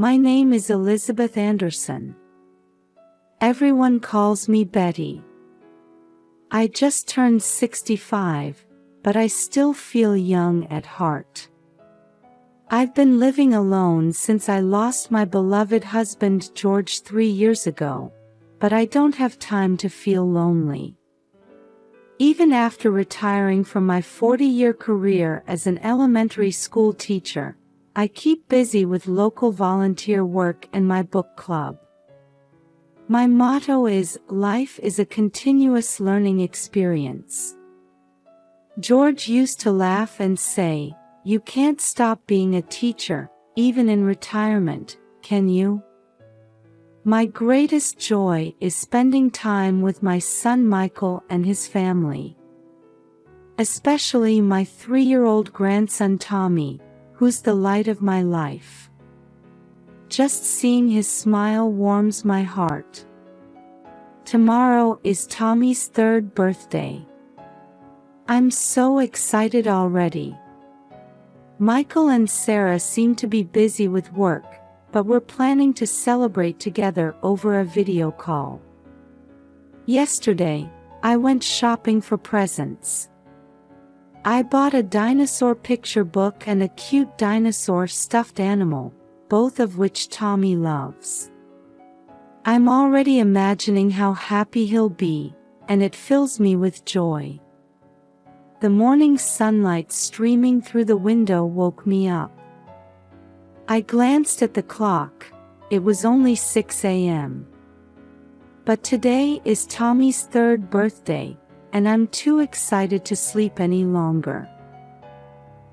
My name is Elizabeth Anderson. Everyone calls me Betty. I just turned 65, but I still feel young at heart. I've been living alone since I lost my beloved husband George 3 years ago, but I don't have time to feel lonely. Even after retiring from my 40-year career as an elementary school teacher, I keep busy with local volunteer work and my book club. My motto is, life is a continuous learning experience. George used to laugh and say, you can't stop being a teacher, even in retirement, can you? My greatest joy is spending time with my son Michael and his family. Especially my 3-year-old grandson Tommy, who's the light of my life. Just seeing his smile warms my heart. Tomorrow is Tommy's 3rd birthday. I'm so excited already. Michael and Sarah seem to be busy with work, but we're planning to celebrate together over a video call. Yesterday, I went shopping for presents. I bought a dinosaur picture book and a cute dinosaur stuffed animal, both of which Tommy loves. I'm already imagining how happy he'll be, and it fills me with joy. The morning sunlight streaming through the window woke me up. I glanced at the clock. It was only 6 a.m. But today is Tommy's 3rd birthday, and I'm too excited to sleep any longer.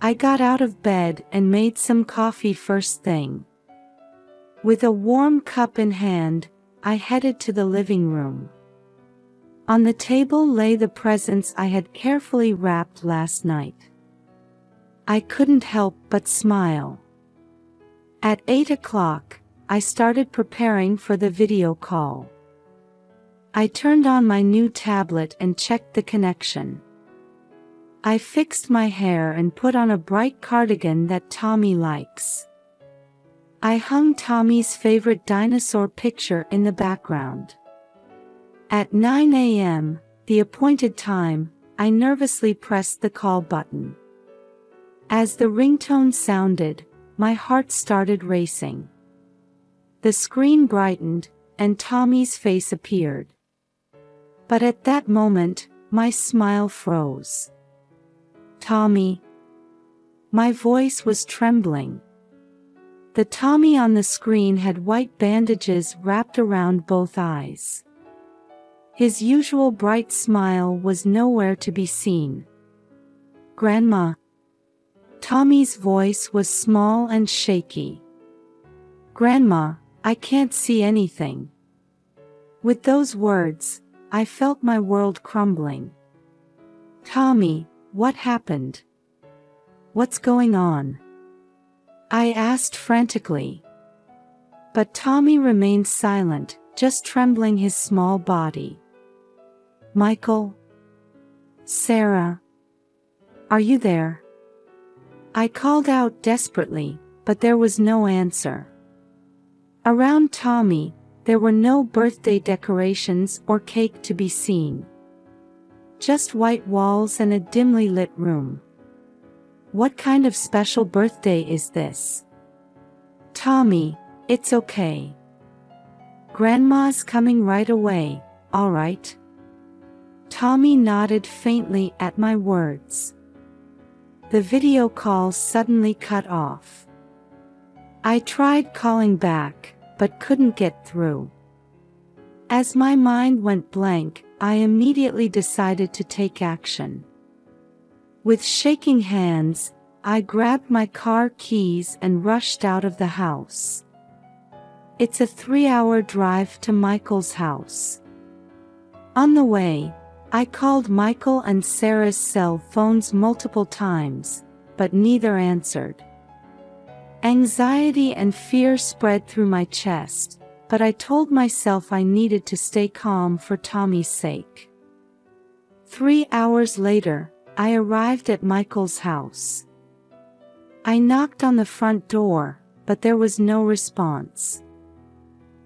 I got out of bed and made some coffee first thing. With a warm cup in hand, I headed to the living room. On the table lay the presents I had carefully wrapped last night. I couldn't help but smile. At 8 o'clock, I started preparing for the video call. I turned on my new tablet and checked the connection. I fixed my hair and put on a bright cardigan that Tommy likes. I hung Tommy's favorite dinosaur picture in the background. At 9 a.m., the appointed time, I nervously pressed the call button. As the ringtone sounded, my heart started racing. The screen brightened, and Tommy's face appeared. But at that moment, my smile froze. Tommy. My voice was trembling. The Tommy on the screen had white bandages wrapped around both eyes. His usual bright smile was nowhere to be seen. Grandma. Tommy's voice was small and shaky. Grandma, I can't see anything. With those words, I felt my world crumbling. Tommy, what happened? What's going on? I asked frantically. But Tommy remained silent, just trembling his small body. Michael? Sarah? Are you there? I called out desperately, but there was no answer. Around Tommy, there were no birthday decorations or cake to be seen. Just white walls and a dimly lit room. What kind of special birthday is this? Tommy, it's okay. Grandma's coming right away, all right? Tommy nodded faintly at my words. The video call suddenly cut off. I tried calling back, but couldn't get through. As my mind went blank, I immediately decided to take action. With shaking hands, I grabbed my car keys and rushed out of the house. It's a 3-hour drive to Michael's house. On the way, I called Michael and Sarah's cell phones multiple times, but neither answered. Anxiety and fear spread through my chest, but I told myself I needed to stay calm for Tommy's sake. 3 hours later, I arrived at Michael's house. I knocked on the front door, but there was no response.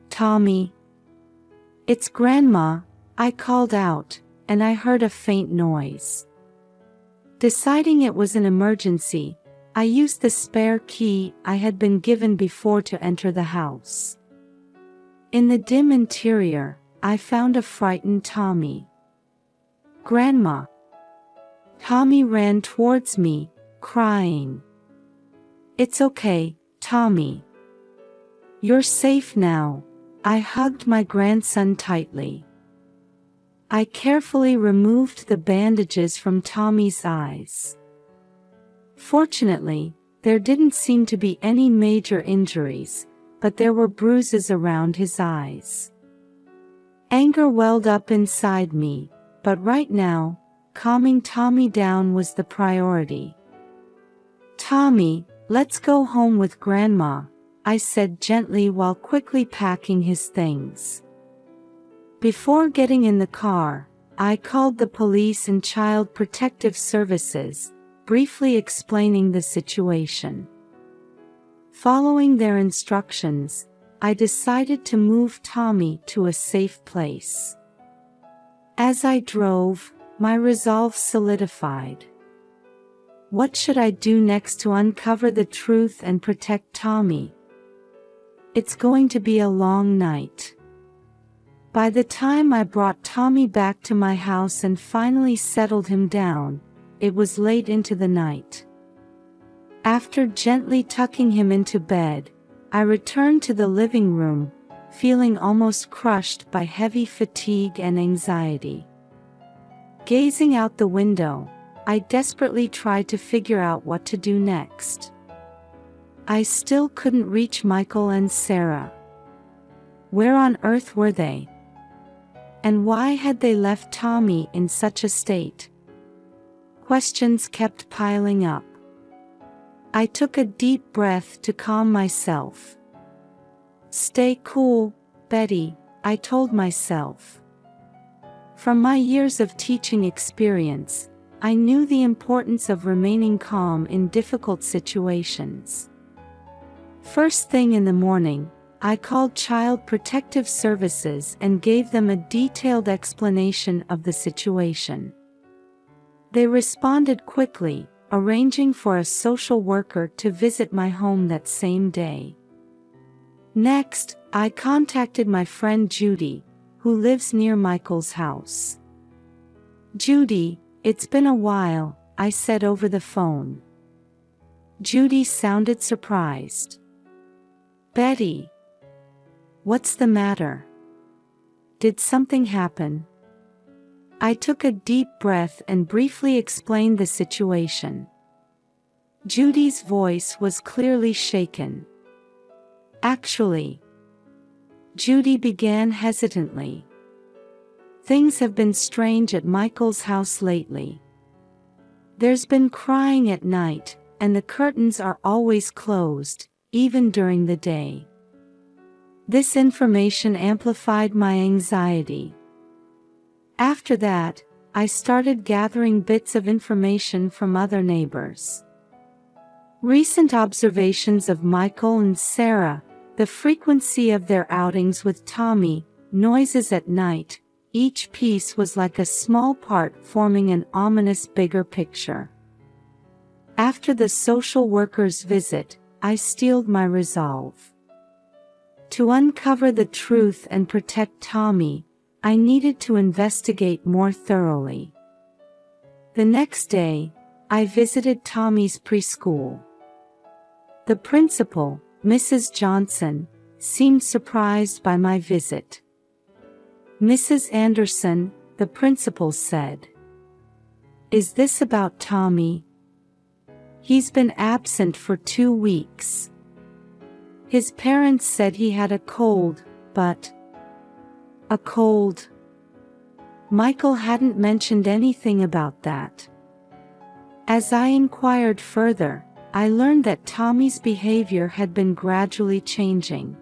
"Tommy." "It's Grandma," I called out, and I heard a faint noise. Deciding it was an emergency, I used the spare key I had been given before to enter the house. In the dim interior, I found a frightened Tommy. "Grandma." Tommy ran towards me, crying. "It's okay, Tommy. You're safe now." I hugged my grandson tightly. I carefully removed the bandages from Tommy's eyes. Fortunately, there didn't seem to be any major injuries, but there were bruises around his eyes. Anger welled up inside me, but right now, calming Tommy down was the priority. "Tommy, let's go home with Grandma," I said gently while quickly packing his things. Before getting in the car, I called the police and Child Protective Services, briefly explaining the situation. Following their instructions, I decided to move Tommy to a safe place. As I drove, my resolve solidified. What should I do next to uncover the truth and protect Tommy? It's going to be a long night. By the time I brought Tommy back to my house and finally settled him down, it was late into the night. After gently tucking him into bed, I returned to the living room, feeling almost crushed by heavy fatigue and anxiety. Gazing out the window, I desperately tried to figure out what to do next. I still couldn't reach Michael and Sarah. Where on earth were they? And why had they left Tommy in such a state? Questions kept piling up. I took a deep breath to calm myself. "Stay cool, Betty," I told myself. From my years of teaching experience, I knew the importance of remaining calm in difficult situations. First thing in the morning, I called Child Protective Services and gave them a detailed explanation of the situation. They responded quickly, arranging for a social worker to visit my home that same day. Next, I contacted my friend Judy, who lives near Michael's house. "Judy, it's been a while," I said over the phone. Judy sounded surprised. "Betty, what's the matter? Did something happen?" I took a deep breath and briefly explained the situation. Judy's voice was clearly shaken. "Actually," Judy began hesitantly, "things have been strange at Michael's house lately. There's been crying at night, and the curtains are always closed, even during the day." This information amplified my anxiety. After that, I started gathering bits of information from other neighbors. Recent observations of Michael and Sarah, the frequency of their outings with Tommy, noises at night, each piece was like a small part forming an ominous bigger picture. After the social worker's visit, I steeled my resolve. To uncover the truth and protect Tommy, I needed to investigate more thoroughly. The next day, I visited Tommy's preschool. The principal, Mrs. Johnson, seemed surprised by my visit. "Mrs. Anderson," the principal said, "is this about Tommy? He's been absent for 2 weeks. His parents said he had a cold, but..." A cold? Michael hadn't mentioned anything about that. As I inquired further, I learned that Tommy's behavior had been gradually changing.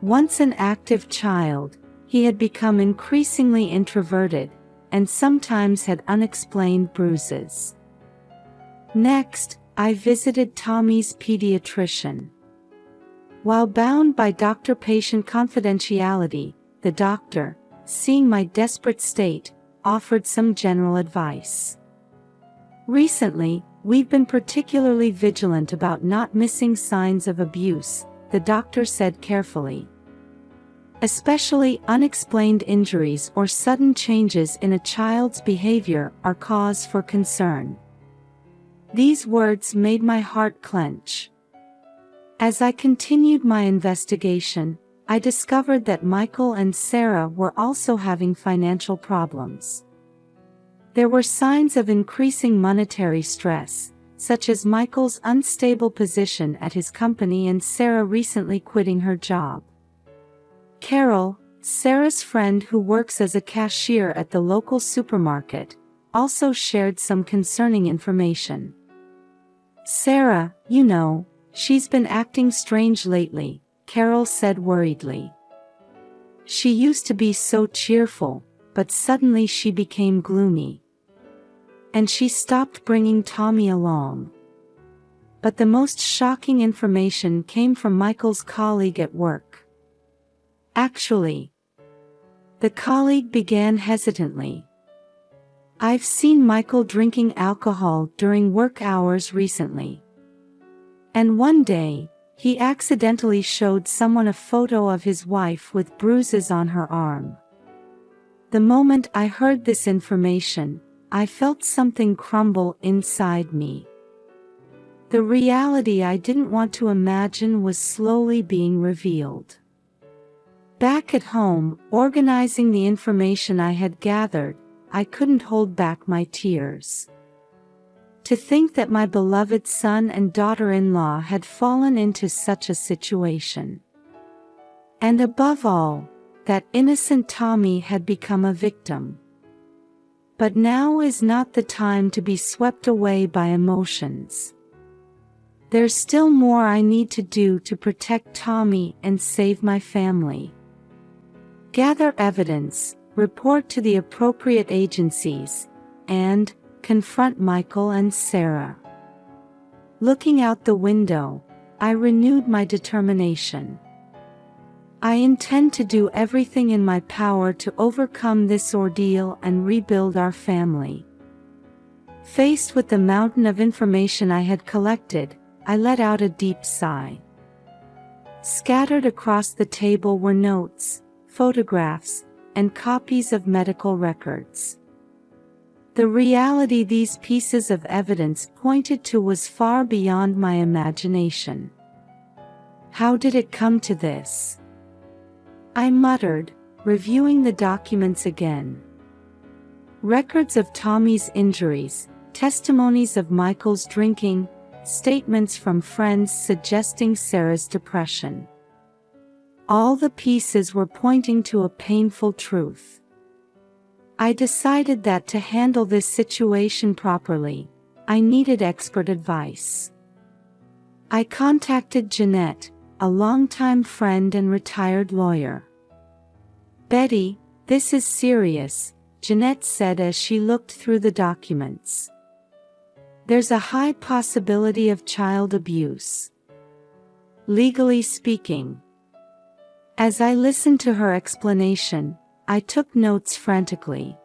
Once an active child, he had become increasingly introverted, and sometimes had unexplained bruises. Next, I visited Tommy's pediatrician. While bound by doctor-patient confidentiality, the doctor, seeing my desperate state, offered some general advice. Recently, we've been particularly vigilant about not missing signs of abuse, the doctor said carefully. Especially unexplained injuries or sudden changes in a child's behavior are cause for concern. These words made my heart clench. As I continued my investigation, I discovered that Michael and Sarah were also having financial problems. There were signs of increasing monetary stress, such as Michael's unstable position at his company and Sarah recently quitting her job. Carol, Sarah's friend who works as a cashier at the local supermarket, also shared some concerning information. Sarah, you know, she's been acting strange lately, Carol said worriedly. She used to be so cheerful, but suddenly she became gloomy. And she stopped bringing Tommy along. But the most shocking information came from Michael's colleague at work. Actually, the colleague began hesitantly. I've seen Michael drinking alcohol during work hours recently. And one day, he accidentally showed someone a photo of his wife with bruises on her arm. The moment I heard this information, I felt something crumble inside me. The reality I didn't want to imagine was slowly being revealed. Back at home, organizing the information I had gathered, I couldn't hold back my tears. To think that my beloved son and daughter-in-law had fallen into such a situation. And above all, that innocent Tommy had become a victim. But now is not the time to be swept away by emotions. There's still more I need to do to protect Tommy and save my family. Gather evidence, report to the appropriate agencies, and confront Michael and Sarah. Looking out the window, I renewed my determination. I intend to do everything in my power to overcome this ordeal and rebuild our family. Faced with the mountain of information I had collected, I let out a deep sigh. Scattered across the table were notes, photographs, and copies of medical records. The reality these pieces of evidence pointed to was far beyond my imagination. How did it come to this? I muttered, reviewing the documents again. Records of Tommy's injuries, testimonies of Michael's drinking, statements from friends suggesting Sarah's depression. All the pieces were pointing to a painful truth. I decided that to handle this situation properly, I needed expert advice. I contacted Jeanette, a longtime friend and retired lawyer. Betty, this is serious, Jeanette said as she looked through the documents. There's a high possibility of child abuse. Legally speaking. As I listened to her explanation, I took notes frantically.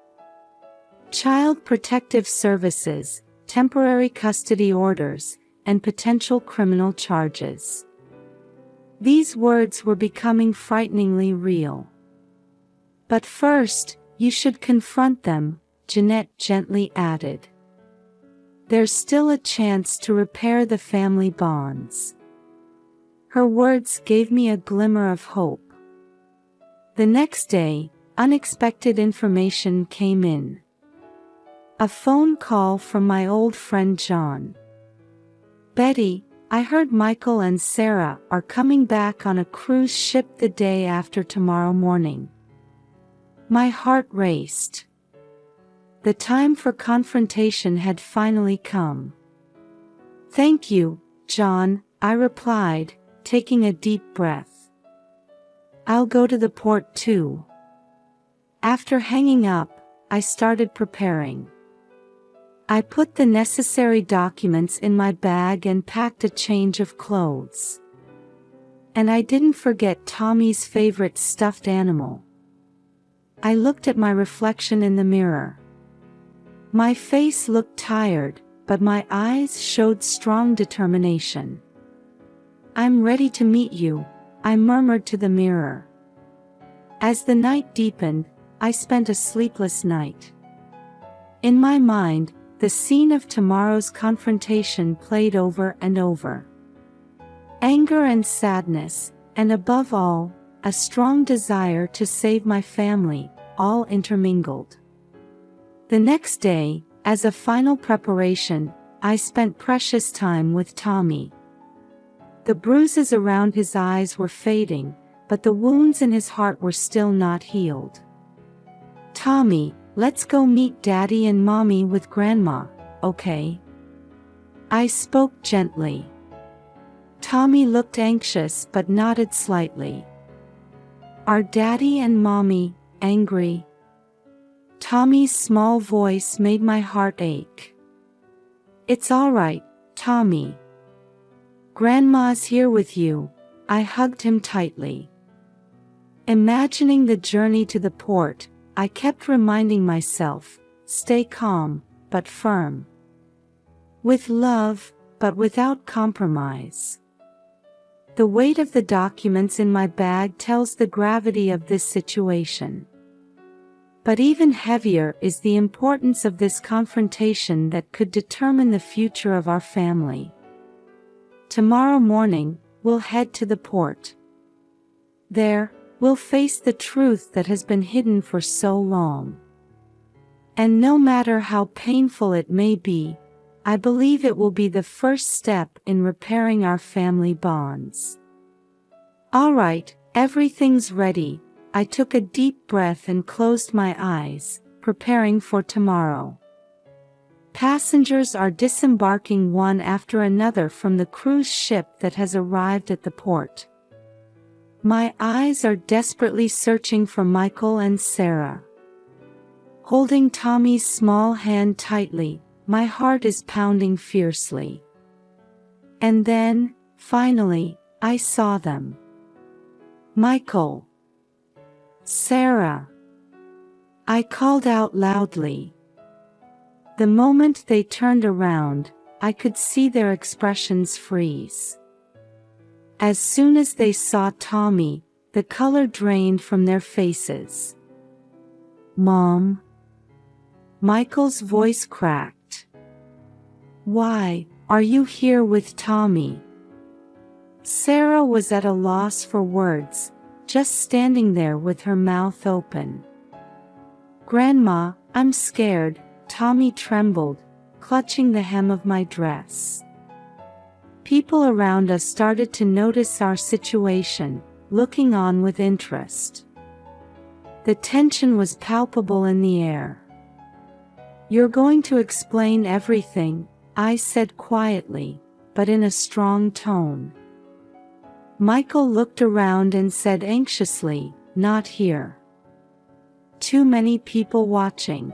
Child Protective Services, temporary custody orders, and potential criminal charges. These words were becoming frighteningly real. But first, you should confront them, Jeanette gently added. There's still a chance to repair the family bonds. Her words gave me a glimmer of hope. The next day, unexpected information came in. A phone call from my old friend John. Betty, I heard Michael and Sarah are coming back on a cruise ship the day after tomorrow morning. My heart raced. The time for confrontation had finally come. Thank you, John, I replied, taking a deep breath. I'll go to the port too. After hanging up, I started preparing. I put the necessary documents in my bag and packed a change of clothes. And I didn't forget Tommy's favorite stuffed animal. I looked at my reflection in the mirror. My face looked tired, but my eyes showed strong determination. "I'm ready to meet you," I murmured to the mirror. As the night deepened, I spent a sleepless night. In my mind, the scene of tomorrow's confrontation played over and over. Anger and sadness, and above all, a strong desire to save my family, all intermingled. The next day, as a final preparation, I spent precious time with Tommy. The bruises around his eyes were fading, but the wounds in his heart were still not healed. "Tommy, let's go meet Daddy and Mommy with Grandma, okay?" I spoke gently. Tommy looked anxious but nodded slightly. "Are Daddy and Mommy angry?" Tommy's small voice made my heart ache. "It's all right, Tommy. Grandma's here with you." I hugged him tightly. Imagining the journey to the port, I kept reminding myself, stay calm, but firm. With love, but without compromise. The weight of the documents in my bag tells the gravity of this situation. But even heavier is the importance of this confrontation that could determine the future of our family. Tomorrow morning, we'll head to the port. There, we'll face the truth that has been hidden for so long. And no matter how painful it may be, I believe it will be the first step in repairing our family bonds. All right, everything's ready. I took a deep breath and closed my eyes, preparing for tomorrow. Passengers are disembarking one after another from the cruise ship that has arrived at the port. My eyes are desperately searching for Michael and Sarah. Holding Tommy's small hand tightly, my heart is pounding fiercely. And then, finally, I saw them. "Michael! Sarah!" I called out loudly. The moment they turned around, I could see their expressions freeze. As soon as they saw Tommy, the color drained from their faces. "Mom?" Michael's voice cracked. "Why are you here with Tommy?" Sarah was at a loss for words, just standing there with her mouth open. "Grandma, I'm scared," Tommy trembled, clutching the hem of my dress. People around us started to notice our situation, looking on with interest. The tension was palpable in the air. "You're going to explain everything," I said quietly, but in a strong tone. Michael looked around and said anxiously, "Not here. Too many people watching."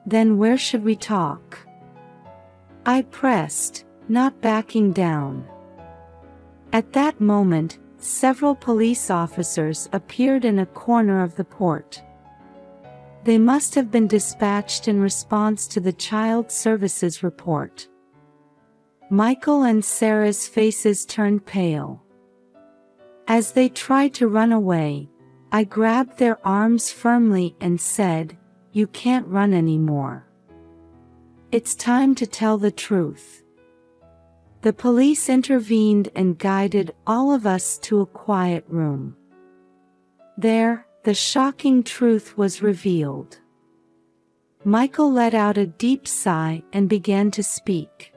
"Then where should we talk?" I pressed, not backing down. At that moment, several police officers appeared in a corner of the port. They must have been dispatched in response to the Child Services report. Michael and Sarah's faces turned pale. As they tried to run away, I grabbed their arms firmly and said, "You can't run anymore. It's time to tell the truth." The police intervened and guided all of us to a quiet room. There, the shocking truth was revealed. Michael let out a deep sigh and began to speak.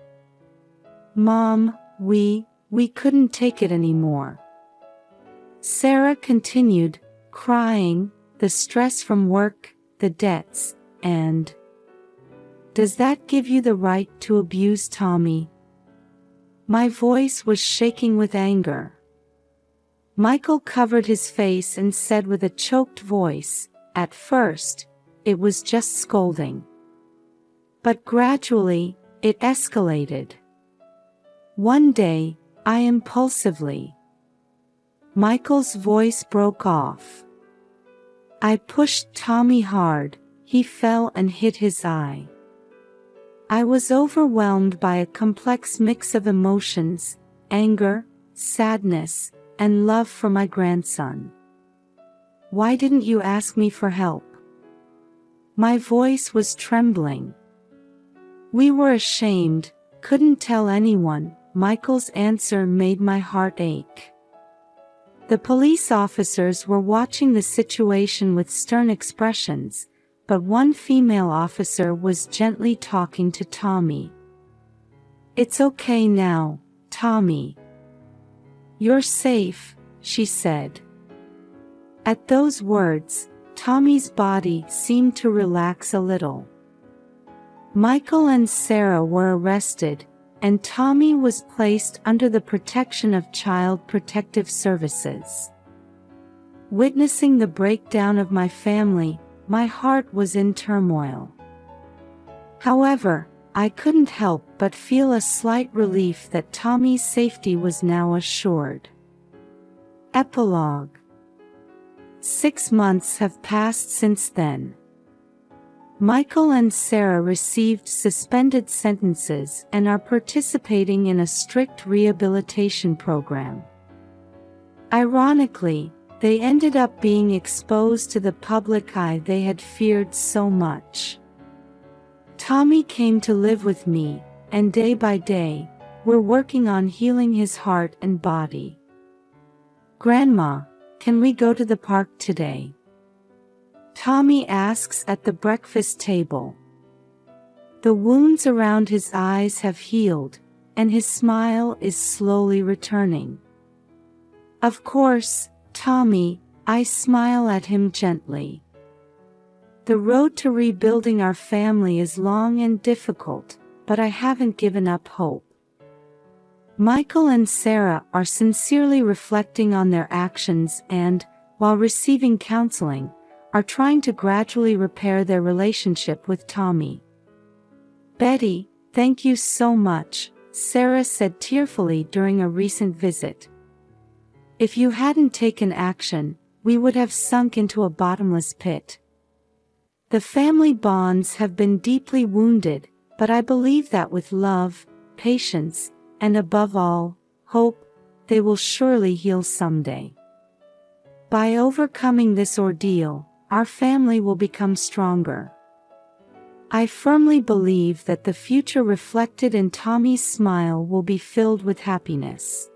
"Mom, we couldn't take it anymore." Sarah continued, crying, "The stress from work, the debts, and... Does that give you the right to abuse Tommy?" My voice was shaking with anger. Michael covered his face and said with a choked voice, "At first, it was just scolding. But gradually, it escalated. One day, I impulsively Michael's voice broke off. I pushed Tommy hard. He fell and hit his eye. I was overwhelmed by a complex mix of emotions, anger, sadness, and love for my grandson. Why didn't you ask me for help? My voice was trembling. We were ashamed, couldn't tell anyone. Michael's answer made my heart ache. The police officers were watching the situation with stern expressions, but one female officer was gently talking to Tommy. It's okay now, Tommy. You're safe, she said. At those words, Tommy's body seemed to relax a little. Michael and Sarah were arrested, and Tommy was placed under the protection of Child Protective Services. Witnessing the breakdown of my family, my heart was in turmoil. However, I couldn't help but feel a slight relief that Tommy's safety was now assured. Epilogue. 6 months have passed since then. Michael and Sarah received suspended sentences and are participating in a strict rehabilitation program. Ironically, they ended up being exposed to the public eye they had feared so much. Tommy came to live with me, and day by day, we're working on healing his heart and body. Grandma, can we go to the park today? Tommy asks at the breakfast table. The wounds around his eyes have healed, and his smile is slowly returning. Of course, Tommy, I smile at him gently. The road to rebuilding our family is long and difficult, but I haven't given up hope. Michael and Sarah are sincerely reflecting on their actions and, while receiving counseling, are trying to gradually repair their relationship with Tommy. Betty, thank you so much, Sarah said tearfully during a recent visit. If you hadn't taken action, we would have sunk into a bottomless pit. The family bonds have been deeply wounded, but I believe that with love, patience, and above all, hope, they will surely heal someday. By overcoming this ordeal, our family will become stronger. I firmly believe that the future reflected in Tommy's smile will be filled with happiness.